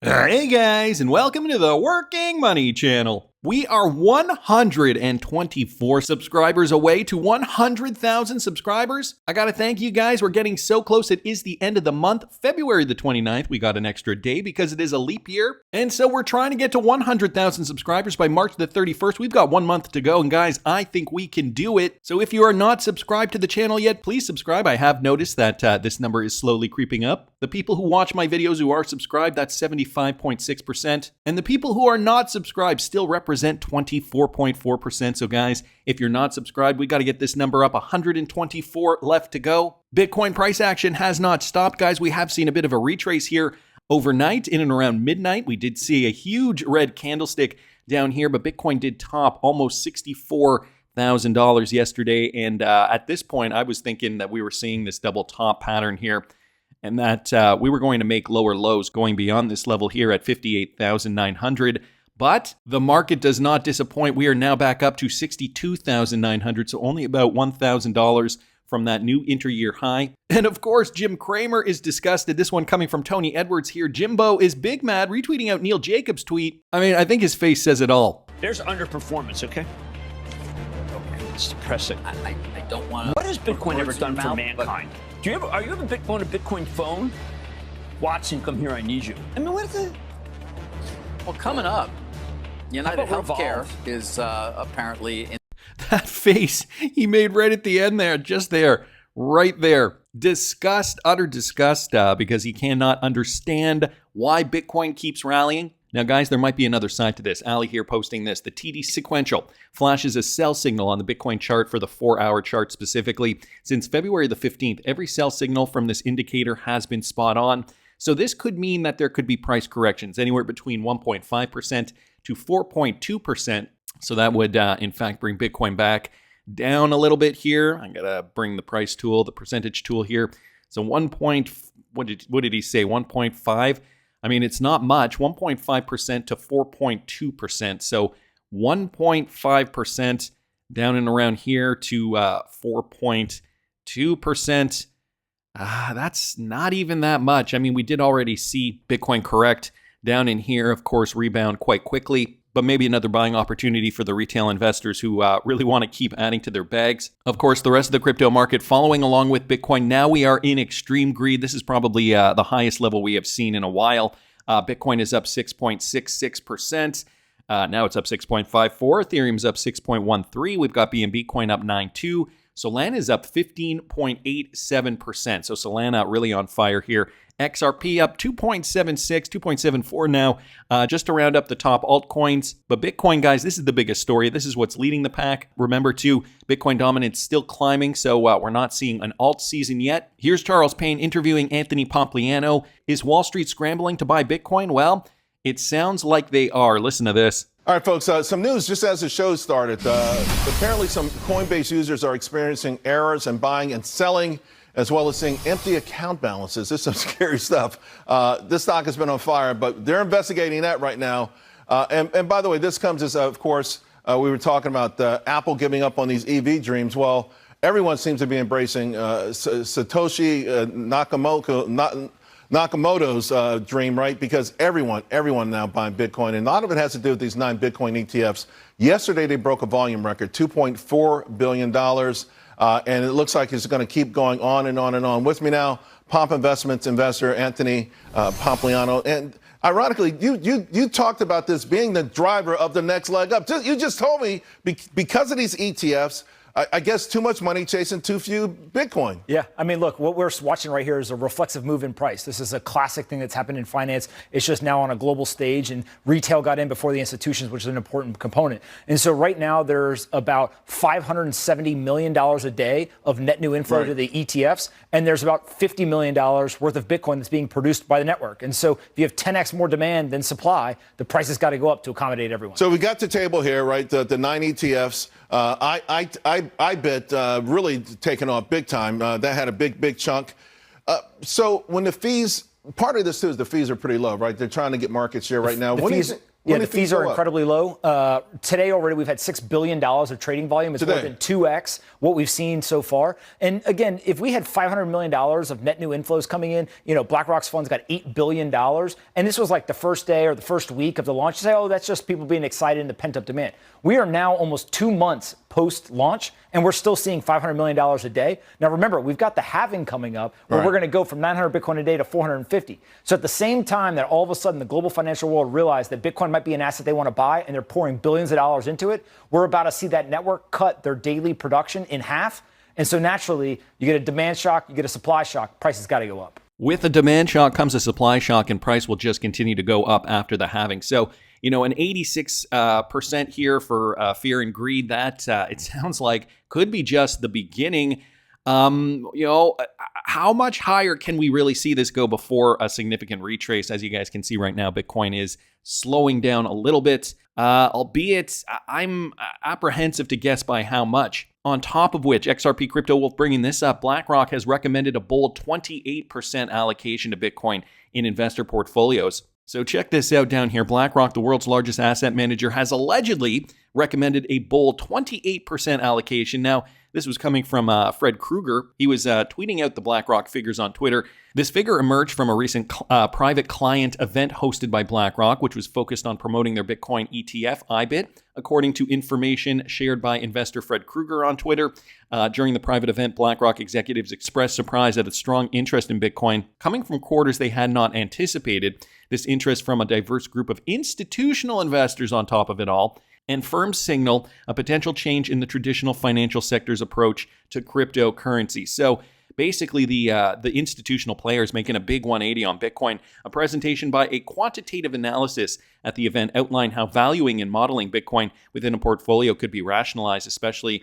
Hey guys, and welcome to the Working Money Channel. We are 124 subscribers away to 100,000 subscribers. I gotta thank you guys. We're getting so close. It is the end of the month, February the 29th. We got an extra day because it is a leap year. And so we're trying to get to 100,000 subscribers by March the 31st. We've got 1 month to go. And guys, I think we can do it. So if you are not subscribed to the channel yet, please subscribe. I have noticed that this number is slowly creeping up. The people who watch my videos who are subscribed, that's 75.6%. And the people who are not subscribed still represent 24.4%. So guys, if you're not subscribed, we got to get this number up. 124 left to go. Bitcoin price action has not stopped, guys. We have seen a bit of a retrace here overnight. In and around midnight, we did see a huge red candlestick down here, but Bitcoin did top almost $64,000 yesterday. And at this point, I was thinking that we were seeing this double top pattern here, and that we were going to make lower lows going beyond this level here at 58,900. But the market does not disappoint. We are now back up to 62,900, so only about $1,000 from that new inter-year high. And of course, Jim Cramer is disgusted. This one coming from Tony Edwards here. Jimbo is big mad, retweeting out Neil Jacobs' tweet. I mean, I think his face says it all. There's underperformance, okay? Okay, it's depressing. I don't want to. What has Bitcoin ever done for mankind? Are you ever on a Bitcoin phone? Watson, come here, I need you. I mean, what is it? Well, coming up, United Healthcare is apparently in. That face he made right at the end there, just there, right there. Disgust, utter disgust, because he cannot understand why Bitcoin keeps rallying. Now, guys, there might be another side to this. Ali here posting this. The TD sequential flashes a sell signal on the Bitcoin chart for the 4-hour chart specifically. Since February the 15th, every sell signal from this indicator has been spot on. So this could mean that there could be price corrections anywhere between 1.5% to 4.2%. So that would, in fact, bring Bitcoin back down a little bit here. I'm going to bring the price tool, the percentage tool here. So what did he say? 1.5? I mean, it's not much, 1.5% to 4.2%. So 1.5% down and around here to 4.2%. That's not even that much. I mean, we did already see Bitcoin correct down in here, of course, rebound quite quickly, but maybe another buying opportunity for the retail investors who really want to keep adding to their bags. Of course, the rest of the crypto market following along with Bitcoin. Now we are in extreme greed. This is probably the highest level we have seen in a while. Bitcoin is up 6.66%. Now it's up 6.54. Ethereum's up 6.13. We've got BNB coin up 9.2. Solana is up 15.87%. So Solana really on fire here. XRP up 2.76, 2.74 now, just to round up the top altcoins. But Bitcoin, guys, this is the biggest story. This is what's leading the pack. Remember, too, Bitcoin dominance still climbing, so we're not seeing an alt season yet. Here's Charles Payne interviewing Anthony Pompliano. Is Wall Street scrambling to buy Bitcoin? Well, it sounds like they are. Listen to this. All right, folks, some news just as the show started. Apparently, some Coinbase users are experiencing errors in buying and selling, as well as seeing empty account balances. This is some scary stuff. This stock has been on fire, but they're investigating that right now. And by the way, this comes as, of course, we were talking about Apple giving up on these EV dreams. Well, everyone seems to be embracing Satoshi Nakamoto's dream, right? Because everyone now buying Bitcoin. And a lot of it has to do with these 9 Bitcoin ETFs. Yesterday, they broke a volume record, $2.4 billion. And it looks like it's going to keep going on and on and on. With me now, Pomp Investments investor Anthony Pompliano. And ironically, you talked about this being the driver of the next leg up. You just told me because of these ETFs, I guess too much money chasing too few Bitcoin. Yeah, I mean, look, what we're watching right here is a reflexive move in price. This is a classic thing that's happened in finance. It's just now on a global stage, and retail got in before the institutions, which is an important component. And so right now there's about $570 million a day of net new inflow to the ETFs, and there's about $50 million worth of Bitcoin that's being produced by the network. And so if you have 10x more demand than supply, the price has got to go up to accommodate everyone. So we got the table here, right? The 9 ETFs. I bet really taken off big time. That had a big chunk. So when the fees, part of this too is the fees are pretty low, right? They're trying to get market share right now. When Yeah, the fees are incredibly low. Today already we've had $6 billion of trading volume. It's more than 2x what we've seen so far. And again, if we had $500 million of net new inflows coming in, BlackRock's funds got $8 billion. And this was like the first day or the first week of the launch. You say, oh, that's just people being excited and the pent up demand. We are now almost 2 months post-launch, and we're still seeing $500 million a day. Now, remember, we've got the halving coming up, where we're going to go from 900 Bitcoin a day to 450. So at the same time that all of a sudden the global financial world realized that Bitcoin might be an asset they want to buy, and they're pouring billions of dollars into it, we're about to see that network cut their daily production in half. And so naturally, you get a demand shock, you get a supply shock, prices got to go up. With a demand shock comes a supply shock, and price will just continue to go up after the halving. So, an 86% here for fear and greed, that it sounds like could be just the beginning. How much higher can we really see this go before a significant retrace? As you guys can see right now, Bitcoin is slowing down a little bit, albeit I'm apprehensive to guess by how much. On top of which, XRP Crypto Wolf bringing this up, BlackRock has recommended a bold 28% allocation to Bitcoin in investor portfolios. So check this out down here. BlackRock, the world's largest asset manager, has allegedly recommended a bold 28% allocation. Now, this was coming from Fred Krueger. He was tweeting out the BlackRock figures on Twitter. This figure emerged from a recent private client event hosted by BlackRock, which was focused on promoting their Bitcoin ETF, IBIT, according to information shared by investor Fred Krueger on Twitter. During the private event, BlackRock executives expressed surprise at a strong interest in Bitcoin coming from quarters they had not anticipated. This interest from a diverse group of institutional investors on top of it all, and firms signal a potential change in the traditional financial sector's approach to cryptocurrency. So basically, the institutional players making a big 180 on Bitcoin. A presentation by a quantitative analysis at the event outlined how valuing and modeling Bitcoin within a portfolio could be rationalized, especially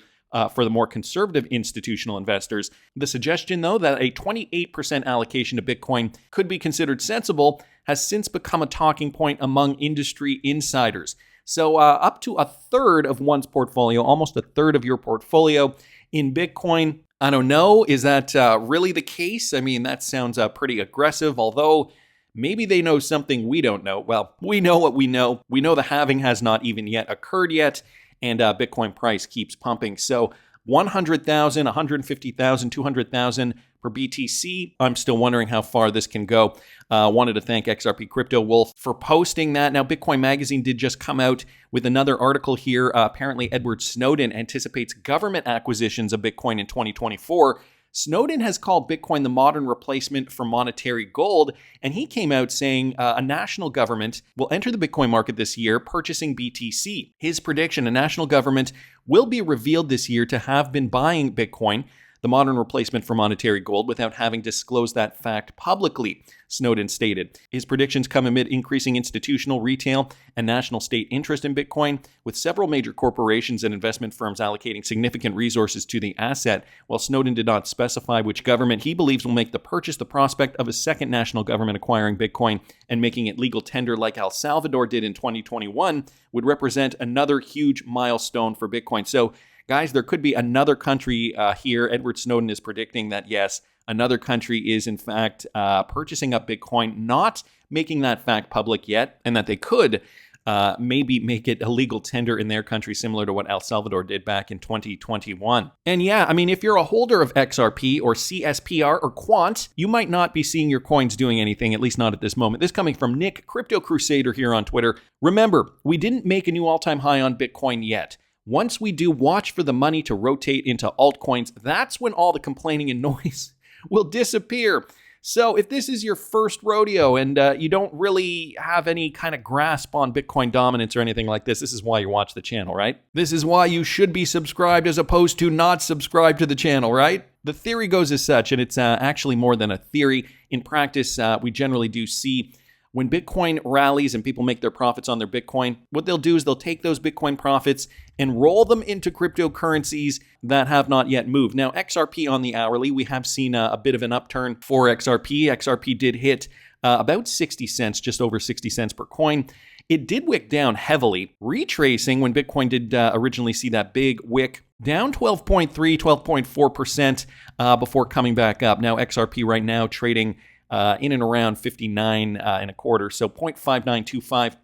for the more conservative institutional investors. The suggestion, though, that a 28% allocation to Bitcoin could be considered sensible has since become a talking point among industry insiders. So up to a third of one's portfolio, almost a third of your portfolio in Bitcoin. I don't know. Is that really the case? I mean, that sounds pretty aggressive, although maybe they know something we don't know. Well, we know what we know. We know the halving has not even yet occurred yet, and Bitcoin price keeps pumping. So 100,000, 150,000, 200,000 per BTC. I'm still wondering how far this can go. Wanted to thank XRP Crypto Wolf for posting that. Now, Bitcoin Magazine did just come out with another article here. Apparently, Edward Snowden anticipates government acquisitions of Bitcoin in 2024. Snowden has called Bitcoin the modern replacement for monetary gold, and he came out saying a national government will enter the Bitcoin market this year, purchasing BTC. His prediction, a national government will be revealed this year to have been buying Bitcoin, the modern replacement for monetary gold, without having disclosed that fact publicly, Snowden stated. His predictions come amid increasing institutional, retail, and national state interest in Bitcoin, with several major corporations and investment firms allocating significant resources to the asset. While Snowden did not specify which government he believes will make the purchase, the prospect of a second national government acquiring Bitcoin and making it legal tender like El Salvador did in 2021 would represent another huge milestone for Bitcoin. So, guys, there could be another country here. Edward Snowden is predicting that, yes, another country is, in fact, purchasing up Bitcoin, not making that fact public yet, and that they could maybe make it a legal tender in their country, similar to what El Salvador did back in 2021. And yeah, I mean, if you're a holder of XRP or CSPR or Quant, you might not be seeing your coins doing anything, at least not at this moment. This coming from Nick, Crypto Crusader here on Twitter. Remember, we didn't make a new all-time high on Bitcoin yet. Once we do, watch for the money to rotate into altcoins. That's when all the complaining and noise will disappear. So if this is your first rodeo and you don't really have any kind of grasp on Bitcoin dominance or anything like this is why you watch the channel, right? This is why you should be subscribed as opposed to not subscribed to the channel, right? The theory goes as such, and it's actually more than a theory. In practice, we generally do see when Bitcoin rallies and people make their profits on their Bitcoin, what they'll do is they'll take those Bitcoin profits and roll them into cryptocurrencies that have not yet moved. Now, XRP on the hourly, we have seen a bit of an upturn for XRP. XRP did hit about 60 cents, just over 60 cents per coin. It did wick down heavily, retracing when Bitcoin did originally see that big wick, down 12.3, 12.4% before coming back up. Now, XRP right now trading in and around 59 and a quarter, so 0.5925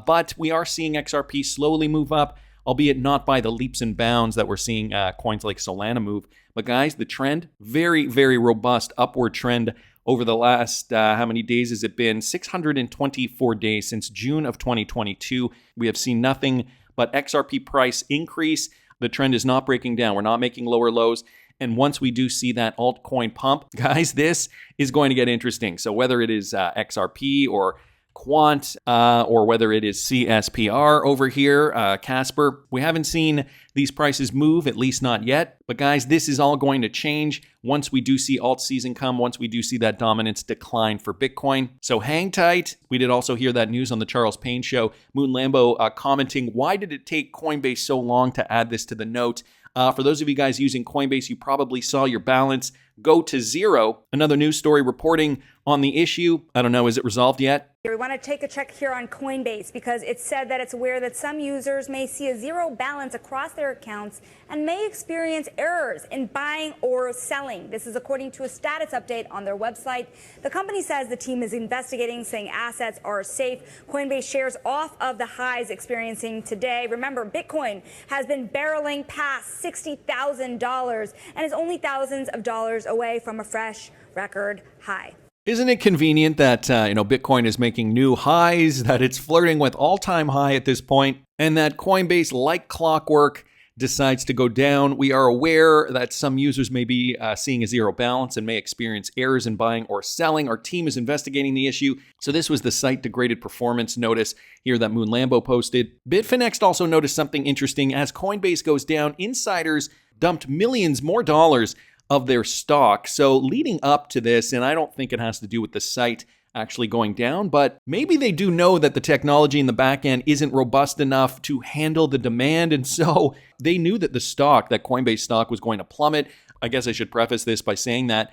but we are seeing XRP slowly move up, albeit not by the leaps and bounds that we're seeing coins like Solana move. But guys, the trend, very, very robust upward trend over the last, how many days has it been? 624 days since June of 2022. We have seen nothing but XRP price increase. The trend is not breaking down. We're not making lower lows. And once we do see that altcoin pump, guys, this is going to get interesting. So whether it is XRP or Quant, or whether it is CSPR over here, Casper, we haven't seen these prices move, at least not yet. But guys, this is all going to change once we do see alt season come, once we do see that dominance decline for Bitcoin. So hang tight. We did also hear that news on the Charles Payne show. Moon Lambo commenting, why did it take Coinbase so long to add this to the note? For those of you guys using Coinbase, you probably saw your balance go to zero. Another news story reporting on the issue. I don't know, is it resolved yet? We want to take a check here on Coinbase because it said that it's aware that some users may see a zero balance across their accounts and may experience errors in buying or selling. This is according to a status update on their website. The company says the team is investigating, saying assets are safe. Coinbase shares off of the highs experiencing today. Remember, Bitcoin has been barreling past $60,000 and is only thousands of dollars away from a fresh record high. Isn't it convenient that, Bitcoin is making new highs, that it's flirting with all-time high at this point, and that Coinbase, like clockwork, decides to go down? We are aware that some users may be seeing a zero balance and may experience errors in buying or selling. Our team is investigating the issue. So this was the site degraded performance notice here that Moon Lambo posted. Bitfinex also noticed something interesting. As Coinbase goes down, insiders dumped millions more dollars of their stock. So leading up to this, and I don't think it has to do with the site actually going down, but maybe they do know that the technology in the back end isn't robust enough to handle the demand. And so they knew that that Coinbase stock was going to plummet. I guess I should preface this by saying that.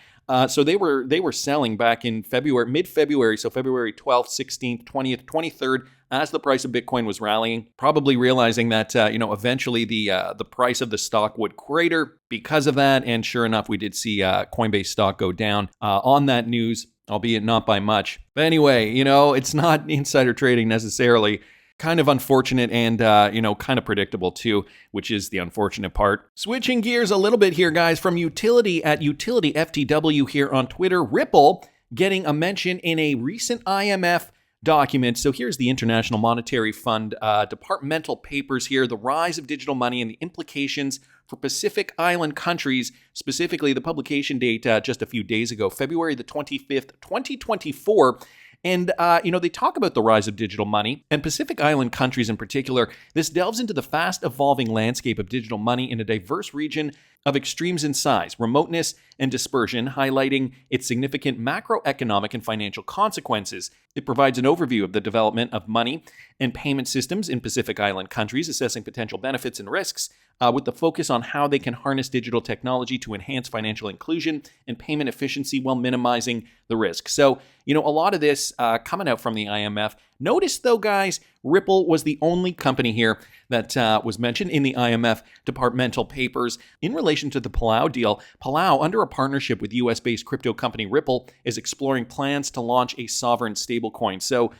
So they were selling back in February, mid-February, so February 12th, 16th, 20th, 23rd, as the price of Bitcoin was rallying, probably realizing that, eventually the price of the stock would crater because of that. And sure enough, we did see Coinbase stock go down on that news, albeit not by much. But anyway, it's not insider trading necessarily. Kind of unfortunate and, kind of predictable too, which is the unfortunate part. Switching gears a little bit here, guys, from utility at UtilityFTW here on Twitter, Ripple getting a mention in a recent IMF document. So here's the International Monetary Fund departmental papers here, the rise of digital money and the implications for Pacific Island countries, specifically the publication date just a few days ago, February the 25th, 2024. And, they talk about the rise of digital money and Pacific Island countries in particular. This delves into the fast evolving landscape of digital money in a diverse region of extremes in size, remoteness, and dispersion, highlighting its significant macroeconomic and financial consequences. It provides an overview of the development of money and payment systems in Pacific Island countries, assessing potential benefits and risks, with the focus on how they can harness digital technology to enhance financial inclusion and payment efficiency while minimizing the risk. So, a lot of this coming out from the IMF. Notice, though, guys, Ripple was the only company here that was mentioned in the IMF departmental papers in relation to the Palau deal. Palau, under a partnership with US-based crypto company Ripple, is exploring plans to launch a sovereign stablecoin. So,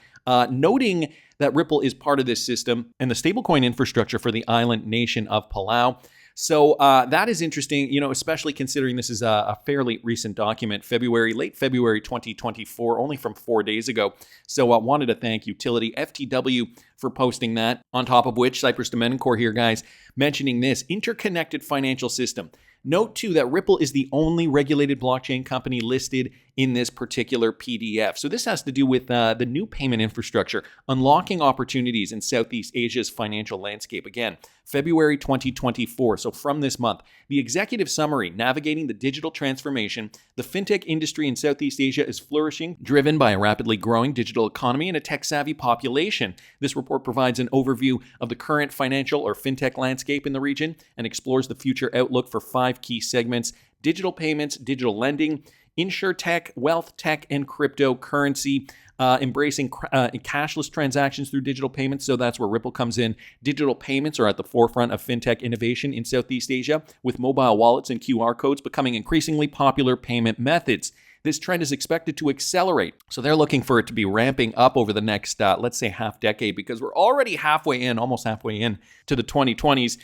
noting that Ripple is part of this system and the stablecoin infrastructure for the island nation of Palau. So that is interesting, especially considering this is a fairly recent document, late February 2024, only from 4 days ago. So I wanted to thank Utility FTW for posting that. On top of which, Cypress Domencore here, guys, mentioning this interconnected financial system. Note, too, that Ripple is the only regulated blockchain company listed in this particular PDF. So this has to do with the new payment infrastructure, unlocking opportunities in Southeast Asia's financial landscape. Again, February 2024, so from this month. The executive summary, navigating the digital transformation, the fintech industry in Southeast Asia is flourishing, driven by a rapidly growing digital economy and a tech-savvy population. This report provides an overview of the current financial or fintech landscape in the region and explores the future outlook for 5 key segments: digital payments, digital lending, insurtech, wealth tech, and cryptocurrency. Embracing cashless transactions through digital payments. So that's where Ripple comes in. Digital payments are at the forefront of fintech innovation in Southeast Asia, with mobile wallets and QR codes becoming increasingly popular payment methods. this trend is expected to accelerate. So they're looking for it to be ramping up over the next, let's say, half decade, because we're already almost halfway in to the 2020s,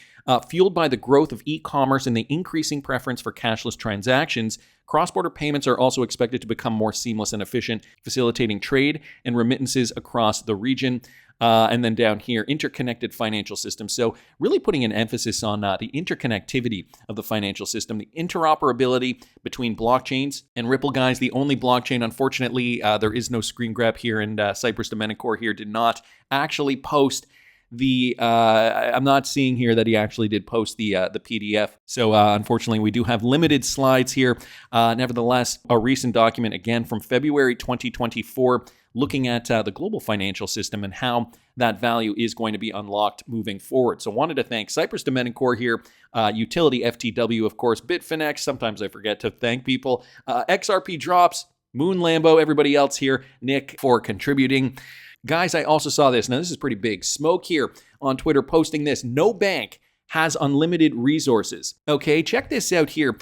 fueled by the growth of e-commerce and the increasing preference for cashless transactions. Cross-border payments are also expected to become more seamless and efficient, facilitating trade and remittances across the region. And then down here, interconnected financial systems. So really putting an emphasis on the interconnectivity of the financial system, the interoperability between blockchains. And Ripple, guys, the only blockchain, unfortunately, there is no screen grab here, and Cyprus Domenicore here did not actually post I'm not seeing here that he actually did post the PDF. So unfortunately, we do have limited slides here. Nevertheless, a recent document, again, from February 2024, looking at the global financial system and how that value is going to be unlocked moving forward. So wanted to thank Cyprus Domenicore here, Utility FTW, of course, Bitfinex. Sometimes I forget to thank people. XRP Drops, Moon Lambo, everybody else here, Nick, for contributing. Guys, I also saw this. Now, this is pretty big. Smoke here on Twitter posting this. No bank has unlimited resources. Okay, check this out here.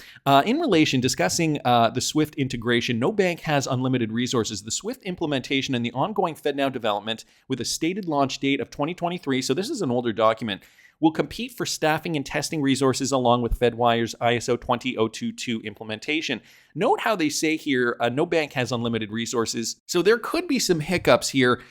In relation, discussing the SWIFT integration, no bank has unlimited resources. The SWIFT implementation and the ongoing FedNow development with a stated launch date of 2023, so this is an older document, will compete for staffing and testing resources along with Fedwire's ISO 20022 implementation. Note how they say here, no bank has unlimited resources. So there could be some hiccups here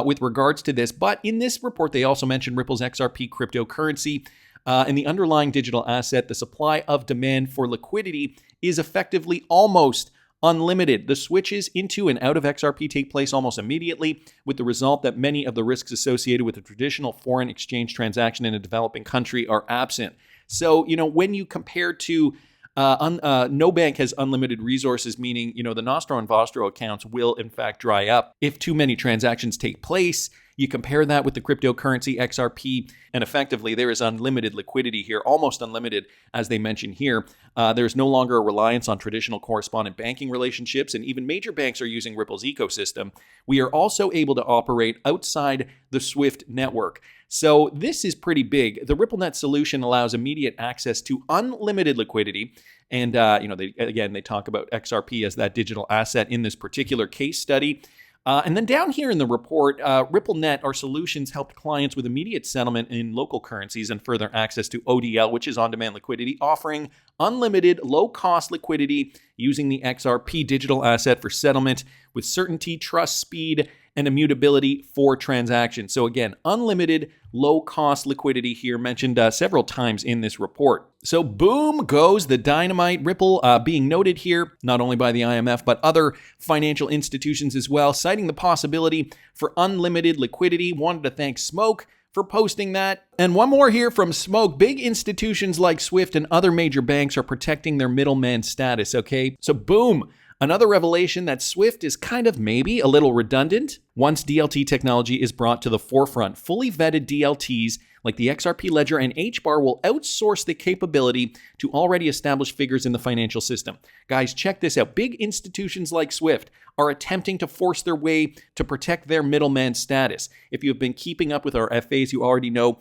with regards to this. But in this report, they also mentioned Ripple's XRP cryptocurrency and the underlying digital asset. The supply of demand for liquidity is effectively almost unlimited. The switches into and out of XRP take place almost immediately, with the result that many of the risks associated with a traditional foreign exchange transaction in a developing country are absent. So, when you compare to no bank has unlimited resources, meaning, the Nostro and Vostro accounts will in fact dry up if too many transactions take place. You compare that with the cryptocurrency XRP, and effectively there is unlimited liquidity here, almost unlimited, as they mention here. There's no longer a reliance on traditional correspondent banking relationships, and even major banks are using Ripple's ecosystem. We are also able to operate outside the SWIFT network. So this is pretty big. The RippleNet solution allows immediate access to unlimited liquidity. And, they talk about XRP as that digital asset in this particular case study. And then down here in the report, RippleNet, our solutions helped clients with immediate settlement in local currencies and further access to ODL, which is on-demand liquidity, offering unlimited low-cost liquidity using the XRP digital asset for settlement with certainty, trust, speed, and immutability for transactions. So again, unlimited low-cost liquidity here mentioned several times in this report. So boom goes the dynamite. Ripple being noted here, not only by the IMF, but other financial institutions as well, citing the possibility for unlimited liquidity. Wanted to thank Smoke for posting that. And one more here from Smoke. Big institutions like SWIFT and other major banks are protecting their middleman status, okay? So boom. Another revelation that SWIFT is kind of maybe a little redundant. Once DLT technology is brought to the forefront, fully vetted DLTs like the XRP Ledger and HBAR will outsource the capability to already established figures in the financial system. Guys, check this out. Big institutions like SWIFT are attempting to force their way to protect their middleman status. If you have been keeping up with our FAs, you already know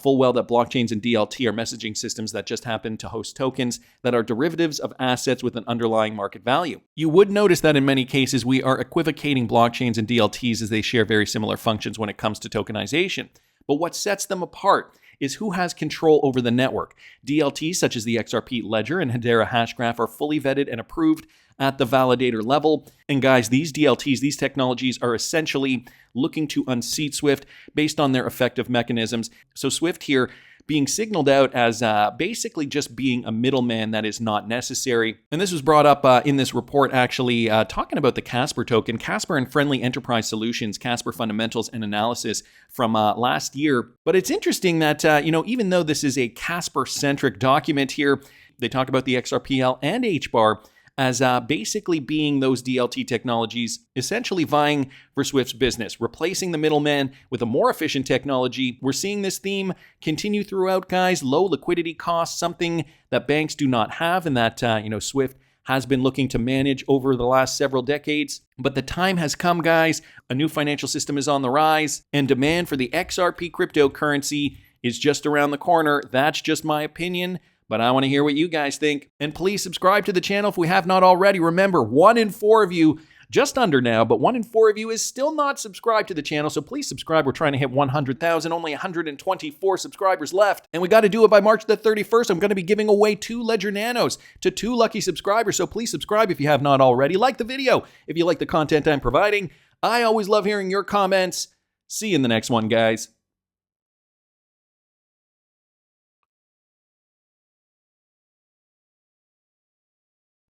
full well that blockchains and DLT are messaging systems that just happen to host tokens that are derivatives of assets with an underlying market value. You would notice that in many cases, we are equivocating blockchains and DLTs as they share very similar functions when it comes to tokenization. But what sets them apart is who has control over the network. DLTs such as the XRP Ledger and Hedera Hashgraph are fully vetted and approved at the validator level. And guys, these DLTs, these technologies are essentially looking to unseat SWIFT based on their effective mechanisms. So SWIFT here being signaled out as basically just being a middleman that is not necessary. And this was brought up in this report, actually, talking about the Casper token, Casper and Friendly Enterprise Solutions, Casper Fundamentals and Analysis from last year. But it's interesting that, even though this is a Casper-centric document here, they talk about the XRPL and HBAR as basically being those DLT technologies essentially vying for SWIFT's business, replacing the middleman with a more efficient technology. We're seeing this theme continue throughout, guys. Low liquidity costs, something that banks do not have and that, SWIFT has been looking to manage over the last several decades. But the time has come, guys. A new financial system is on the rise, and demand for the XRP cryptocurrency is just around the corner. That's just my opinion. but I want to hear what you guys think. And please subscribe to the channel if we have not already. Remember, 1 in 4 of you, just under now, but 1 in 4 of you is still not subscribed to the channel, so please subscribe. We're trying to hit 100,000, only 124 subscribers left, and we got to do it by March the 31st. I'm going to be giving away 2 Ledger Nanos to 2 lucky subscribers, so please subscribe if you have not already. Like the video if you like the content I'm providing. I always love hearing your comments. See you in the next one, guys.